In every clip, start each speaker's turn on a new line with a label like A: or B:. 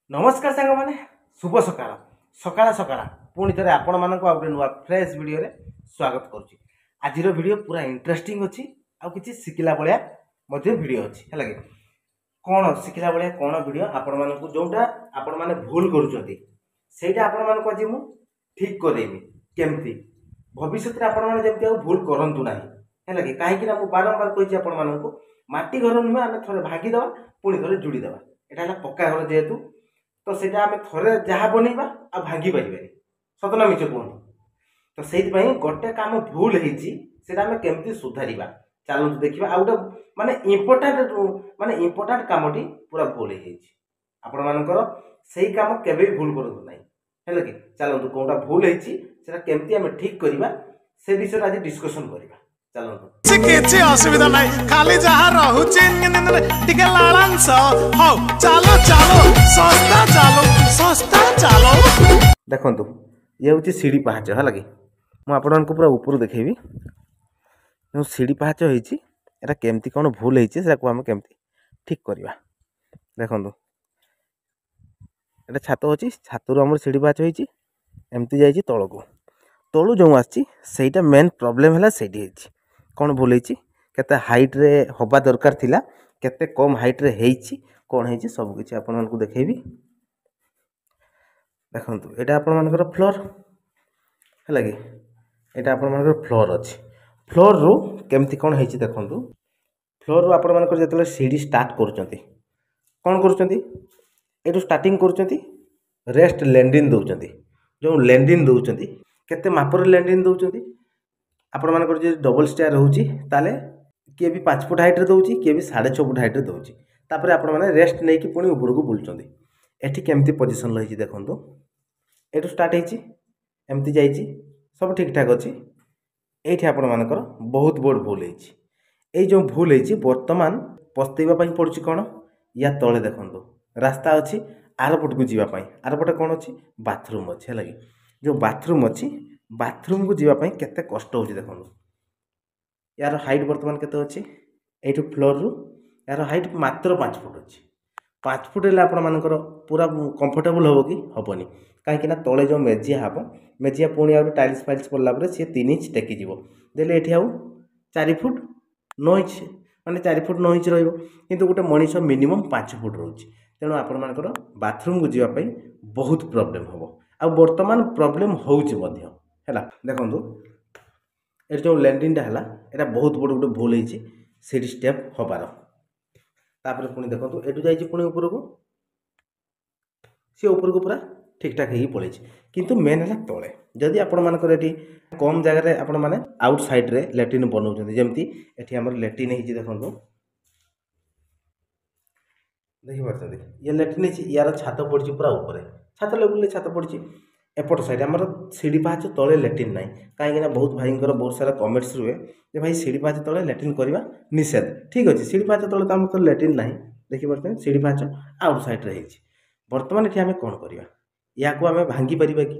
A: नमस्कार सांग मैंने शुभ सकाळ सकाळ सकाळ पुणी थे आपण मान गोटे नुआ फ्रेश वीडियो रे स्वागत करुच्ची। आज वीडियो पूरा इंटरेस्टिंग अच्छी आ कि शिखला भाया वीडियो अच्छी है कौन शिखला भाया कौन वीडियो आपण मानक जोटा आपण मैंने भूल करा आपण मानक आज मु ठीक करेमी केमती भविष्य में आपण मैंने जमी भूल करूँ ना है कि कहीं बारंबार कही आपण मानक माटी घर नुहे आम थे भागीदे पुणी थे जोड़ीदे यहाँ पक्का घर जेहेतु तो सेटा आम थे जहाँ बनइबा आ भांगी पारे सतना मिछ कहूँ तो से गोटे काम भूल होता केमती सुधारिबा चलते देखा आ गए माने इम्पोर्टाट कामटी पूरा भूल आपण मानकर से काम केबे भूल करूँ ना है कि चलतु कौटा भूल होता केमती आम ठीक करवा से विषय आज डिस्कसन करवा चलतु
B: କିଛି ଅସୁବିଧା ନାହିଁ ଖାଲି ଯାହା ରହୁଛି ଟିକେ ଲାଳାଂଶ ହଉ ଚାଲ ଚାଲ ଶସ୍ତା ଚାଲ
A: ଦେଖନ୍ତୁ ଇଏ ହେଉଛି ସିଡ଼ି ପାହାଚ ହେଲା କି ମୁଁ ଆପଣଙ୍କୁ ପୁରା ଉପରୁ ଦେଖେଇବି ଯେଉଁ ସିଡ଼ି ପାହାଚ ହେଇଛି ଏଟା କେମିତି କ'ଣ ଭୁଲ ହେଇଛି ସେଟାକୁ ଆମେ କେମିତି ଠିକ୍ କରିବା ଦେଖନ୍ତୁ ଏଟା ଛାତ ଅଛି ଛାତରୁ ଆମର ସିଡ଼ି ପାହାଚ ହେଇଛି ଏମିତି ଯାଇଛି ତଳକୁ ତଳୁ ଯେଉଁ ଆସିଛି ସେଇଟା ମେନ୍ ପ୍ରୋବ୍ଲେମ୍ ହେଲା ସେଇଠି ହେଇଛି कौन भूल केते हाइट रे हवा दरकार थिला केते कम हाइट रे हेइची कौन हेइची सब किछि आपन मानकु देखैबी देखंतु एटा आपन मानकर फ्लोर हैला कि एटा आपन मानकर फ्लोर अछि फ्लोर रु केमती कौन हेइची देखंतु फ्लोर रु आपन मानकर जेतले सीढ़ी स्टार्ट करूचंती कौन करूचंती एटु स्टार्टिंग करूचंती रेस्ट लैंडिंग दउचंती जो लैंडिंग दउचंती केते मापर लैंडिंग दउचंती आपण मानकर जे डबल स्टेयर होउची ताले किए भी 5 फुट हाइट रे दोउची किए भी 6.5 फुट हाइट रे दोउची तापर आपण माने रेस्ट नै कि पुनी ऊपर को बुलचंदी एठी केमती पोजीशन लहिची देखंतु एटु स्टार्ट हेची एमती जाईची सब ठीक ठाक अछि एठी आपण मानकर बहुत बड़ भूल हेची ए जो भूल हेची वर्तमान पस्तेबा पई पड़ची कोन या तळे देखंतु रास्ता अछि आरपट को जीवा पई आरपट कोन अछि बाथरूम अछि हला कि जो बाथरूम अछि बाथरूम को जीवाई केते कष्ट होची देखो यार हाइट वर्तमान केते अछि एठु फ्लोर रु यार हाइट मात्र 5 फुट अछि 5 फुट हेला आपण मानकर पूरा कंफर्टेबल होबो कि होबनी काहे कि ना तळे जो मेजिया हबो मेजिया पुणी आ टाइल्स फाइल्स पड़ला परे से 3 इंच टेकी जीवो देले एठी आउ 4 फुट 9 इंच माने 4 फुट 9 इंच रहइबो किंतु गोटे मनीष मिनिमम 5 फुट रहउची तेणु आपण मानकर बाथरूम को जीवा पई बहुत प्रॉब्लम होबो आ वर्तमान प्रॉब्लम होउची मध्य है देखो ये जो लैंडिंग है यहाँ बहुत बड़ गोटे भूल होती सीढ़ी स्टेप हबार तापर पुणी देखो एटू जाइए पुणी ऊपर को सी ऊपर को पूरा ठीक ठाक हो पड़े किंतु मेन है तले जदि आपण मानकर ये कम जगह आपण मैंने आउट साइड रे लैट्रिन बनाऊँ जमती ये आम लैट्रिन हो देखो देखिए ये लैट्रिन यार छात पड़ी पूरा ऊपर छात लेवल छात पड़ी एपट साइड आमर सीढ़ी पाहाच तले लैट्रिन ना कहीं बहुत भाई बहुत सारा कमेंट्स रुए जे भाई सीढ़ी पाहाच तले लैट्रिन करवा निषेध ठीक अच्छे सीढ़ी पाहाच तले तो आम तो लैट्रिन ना देखिए सीढ़ी पाहाच आउट साइड रे बर्तमान ये आम कौन करवा या आम भांगी पार कि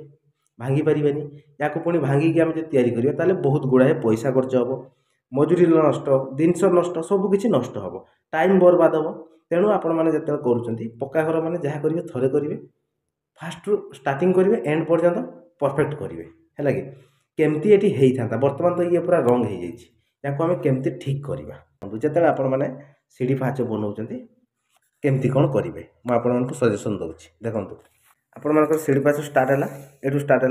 A: भांगी पारानी या पुणी भांगिकी आम जो या बहुत गुड़ाए पैसा खर्च हम मजूरी नष्ट जिनस नष्ट सबकि नष्ट हम टाइम बर्बाद हम तेणु आपण मैंने जो कर पक्का घर मैंने जहाँ करेंगे थे करेंगे फास्ट रु स्टार्टिंग करेंगे एंड पर्यंत परफेक्ट करेंगे है कि केमती ये होता बर्तमान तो ये पूरा रंग हो जाए केमती ठीक करवा जो आपण मैंने सीढ़ी पाहाच बनाऊँ केमती कौन करेंगे मुझे सजेसन दूसरी देखो आपण मान सीढ़ी पाहाच स्टार्ट है एठू स्टार्ट है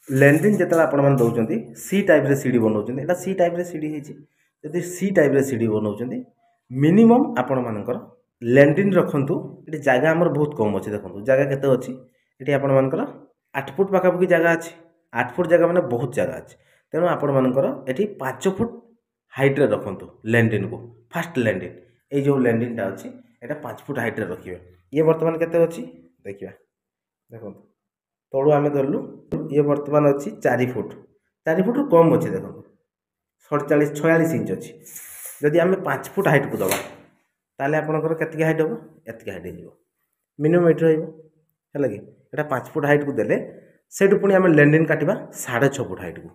A: लैंडिंग जो आपने दौरान सी टाइप रे सीढ़ी बनाऊँ सी टाइप रे सीढ़ी होती सी टाइप रे सीढ़ी बनाऊँ मिनिमम आपण मानकर लैंडिंग रखु ये जगह आमर बहुत कम अच्छे देखो जगह केते अच्छी ये आपण मानकर 8 फुट पाखापाखि जगह अच्छे 8 फुट जगह मैंने बहुत जगह अच्छे तेणु आपण मानकर ये 5 फुट हाइट रे रखु लैंडिंग को फास्ट लैंडिंग ये जो लैंडिंग अच्छी यहाँ 5 फुट हाइट रे रखिए ये बर्तमान केते अच्छी देखिए देखो तलू आम धरलु ये बर्तमान अच्छी 4 फुट 4 फुट कम अच्छे देखो 47 इंच अच्छी जदि आम 5 फुट हाइट को दबा ताले आपनकर केतकी हाइट हो एतकी हाइट हो मिनिमम एट रहा कि यहाँ 5 फुट हाइट को देले सेठू पुणी आम लैंडिंग काटिबा 6.5 फुट हाइट को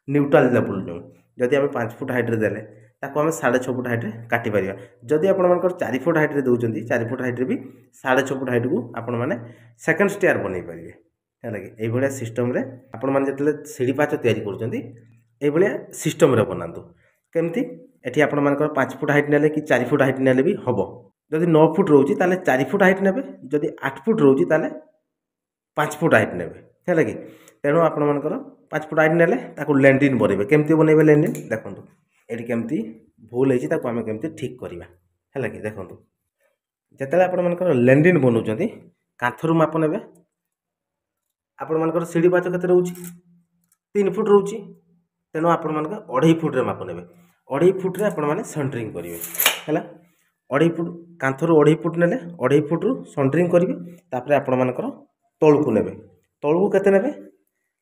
A: न्यूट्रल लेवल जो जदि आम 5 फुट हाइट रे देले ताको आम 6.5 फुट हाइट काटी पारिबा। जदि आपण मानकर 4 फुट हाइट रे दउचंती 4 फुट हाइट रे भी 6.5 फुट हाइट को आपण माने सेकंड स्टेयर बनै पारिबे है कि एई भलिया सिस्टम रे आपण माने जतले सीढ़ी पाच तयारी करचंती एई भलिया सिस्टम रे बनांतु। केमती एठी आपण मानकर 5 फुट हाइट नेले कि 4 फुट हाइट नेले भी हबो। जदि 9 फुट रहउची ताले 4 फुट हाइट नेबे, जदि 8 फुट रहउची ताले 5 फुट हाइट नेबे है कि। तेणु आपण मानकर 5 फुट हाइट नेले ताको लैंडिन बनेबे। केमती बनेबे लैंडिन देखंतु एठी केमती भूल होइची ताको आमे केमती ठीक करबा है कि। देखंतु जेतेले आपण मानकर लैंडिन बनउचंती कांथरु माप नेबे। आपण मानकर सीढ़ी पाच केते रहउची 3 फुट रहउची, तेणु आपण मानकर 2.5 फुट रे माप नेबे। 2.5 फुट रे आपण माने सेंटरिंग करिवे हैला। 2.5 फुट कांथरु 2.5 फुट नेले 2.5 फुट रु सेंटरिंग करिवे। तापर आपण मानकर तळकु नेबे। तळकु केते नेबे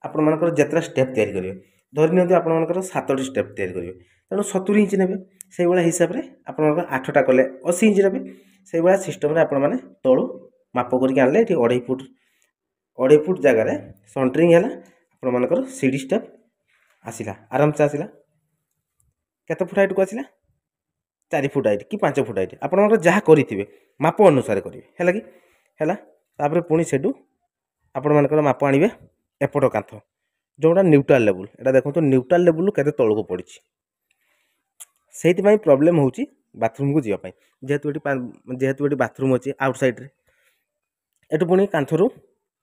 A: आपण मानकर जेतरा स्टेप तयारी करिवे। धरि नियंतु आपण मानकर 7टी स्टेप तयारी करिवे, तेणु 70 इंच नेबे। सेई वाला हिसाब रे आपण मानकर 8टा कले 80 इंच नेबे। सेई वाला सिस्टम रे आपण माने तळु माप करिके आनले। एठी 2.5 फुट जगह रे सेंटरिंग हैला। आपण मानकर सीढ़ी स्टेप आसिला आराम से आसिला। केते फुट हाइट को आसिला 4 फुट हाइट कि 5 फुट हाइट आपण मानकर जहा करिथिबे माप अनुसार करिवे हैला कि हैला। तापर पुणी सेडू आपण मानकर माप आनिबे एपट कांथ जोटा न्यूट्रल लेवल। एटा देखंतु न्यूट्रल लेवल केते तळको पड़िछि। सेति पई प्रॉब्लम होउछि बाथरूम को जिया पई। जेहेतु एटी बाथरूम अछि आउटसाइड रे। एटु पुणी कांथरु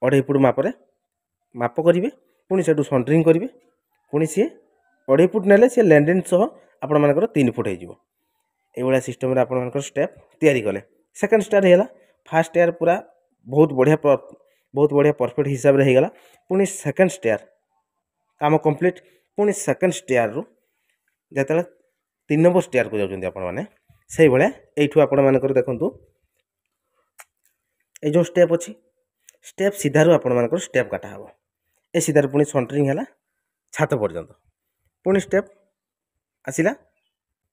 A: 2.5 फुट मापरे माप करिवे। पुणी सेडू सेंटरिंग करिवे। पुणी सी 2.5 फुट नेले सी लैंडिन सह आपण मानकर 3 फुट हे जिवो। एई वाला सिस्टम रे आपण मानकर स्टेप तयारी कले। सेकंड स्टेयर हेला। फर्स्ट स्टेयर पूरा बहुत बढ़िया परफेक्ट हिसाब रे हे गला। पुणी सेकंड स्टेयर काम कंप्लीट। पुणी सेकंड स्टेयर रु जेतले 3 नंबर स्टेयर को जाउछन्ती आपण माने सेई भले एठु आपण मानकर देखंतु ए जो स्टेप अछि स्टेप सीधा रु आपण मानकर स्टेप काटा हबो। ए सीधा रु पुणी सेंटरिंग हैला छात पर्यंत। पुणी स्टेप आसिला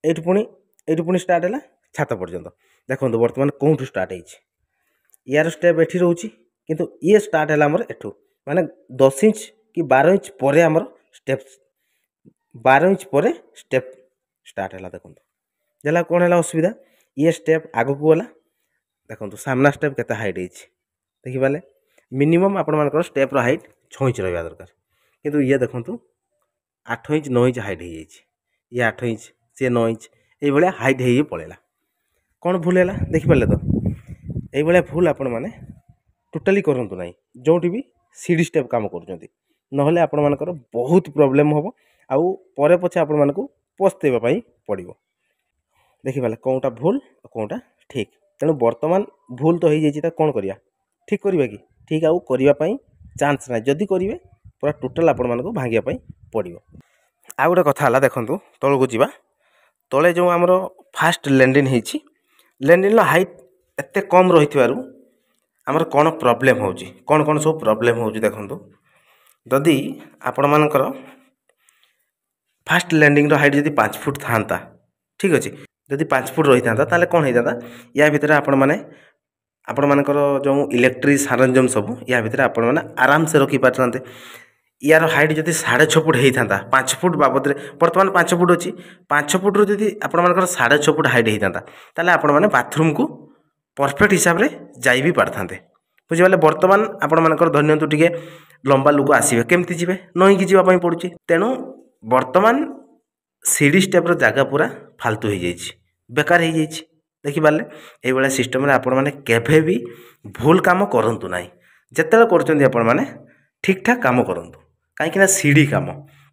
A: एठु पुणी स्टार्ट हैला छात पर्यंत। देखंतु वर्तमान कोंठु स्टार्ट हेछि यार स्टेप एठी रहउछि, किंतु ये स्टार्ट हैला हमर एठु माने 10 इंच कि 12 इंच परे हमर स्टेप 12 इंच परे स्टेप स्टार्ट हैला। देखंतु जला कोन हैला असुविधा ये स्टेप आगु को गला। देखंतु सामना स्टेप केते हाइट हेछि देखि पाले। मिनिमम आपण मानकर स्टेप रो हाइट 6 इंच रहबा दरकार, किंतु ये देखंतु 8 इंच 9 इंच हाइट हे जाइछि। ये 8 इंच से 9 इंच एई भलिया हाइट हे पळेला। कोन भूल हैला देखि पाले तो एई भलिया भूल आपण माने टोटली करंतु नाही जोठी भी सीढ़ी स्टेप काम करूचंती। नहले आपण मानकर बहुत प्रॉब्लम हबो आउ परे पछे आपण मानको पस्तेबा पई पड़िबो। देखि पाले कोनटा भूल कोनटा ठीक। तेणु वर्तमान भूल तो हो जाइए कोन करिया ठीक करिया कि ठीक आउ करिया पई चांस ना। जदि करिवे पूरा टोटल आपण मानको भांगिया पई पड़िबो। आ गोटे कथा हला देखंतु तळको जिबा तळे जो हमरो फास्ट लैंडिंग हेछि लैंडिंग लो हाइट एते कम रहितबारु हमर कोन प्रॉब्लम होउछि कोन सब प्रॉब्लम होउछि देखंतु। जदि आपण मानकर फास्ट लैंडिंग रो हाइट जदि 5 फुट थांता ठीक अछि, जदि 5 फुट रही था ताले कोन हे जाता या भितर आपण मानकर जो इलेक्ट्रिक सरंजाम सब या भितर आपण माने आराम से रखी पारथांते। यार हाइट जदि 6.5 फुट होता 5 फुट बाबद बर्तमान 5 फुट अच्छी 5 फुट रू जदि आपण मानकर 6.5 फुट हाइट होता ताले आपण माने बाथरूम को परफेक्ट हिसाब रे जाई भी पारथांते। बुझिपाले बर्तमान आपण मानकर धन्यंतु टिके लंबा लोक आसीबे केमती जिवे नई की जीवा पई पडुची। तेणु बर्तमान सीढ़ी स्टेप रो जागा पूरा फालतू हो जाइए बेकार हो जाइए। देखिपारे ये भाया सिस्टम आपण मैंने केभे भी भूल काम करंतु नाही। जेतेबेले करछन्ती आपण मैंने ठीक ठाक काम करंतु कहीं सीढ़ी काम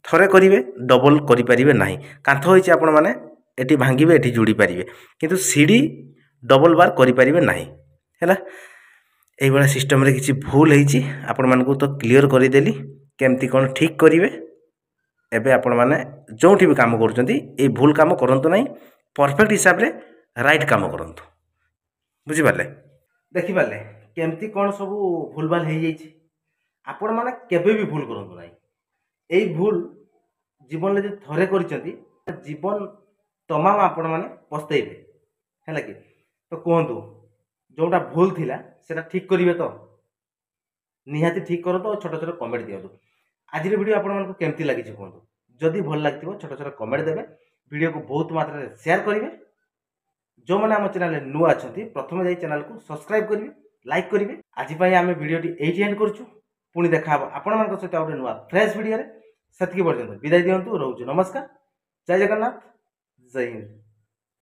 A: थरे करेंगे डबल करें ना। कांथ होइछि आपण मैंने एटी भांगे एटी जोड़ी पारे किंतु सीढ़ी डबल बार करें ना है। यही भाया सिस्टम रे किसी भूल होइछि आपण मानकु तो क्लियर करदेली केमती कौन ठीक करेंगे। एबे आपण माने जोठी भी काम करूछन्ती ए भूल काम करंतु नाही परफेक्ट हिसाब रे राइट काम करंतु। बुझी पाले देखि पाले केमती कौन सब भूलभाल हो जाइछि आपण माने केबे भी भूल करंतु नाही। एई भूल जीवन में थरे करिसंती जीवन तमाम आपण माने पछताइबे हैला कि। तो कहतु जोटा भूल थिला सेटा ठीक करिवे तो निहाती ठीक करो तो छोट छोट कमेंट दियंतु। आज वीडियो आपण मानक केमती लागिछि कहतु जदि भल लागथिबो छोट छोट कमेंट देबे। वीडियो को बहुत मात्रा शेयर करेंगे। जो मैंने आम चैनल नुआ अच्छा प्रथम जाई चैनल को सब्सक्राइब करेंगे, लाइक करेंगे। आज आम वीडियो ये एंड करुँ, पुणी देखा आपण मान सहित गोटे नुआ फ्रेश वीडियो से पर्यटन विदाय दिंतु, रोज नमस्कार, जय जगन्नाथ, जय हिंद।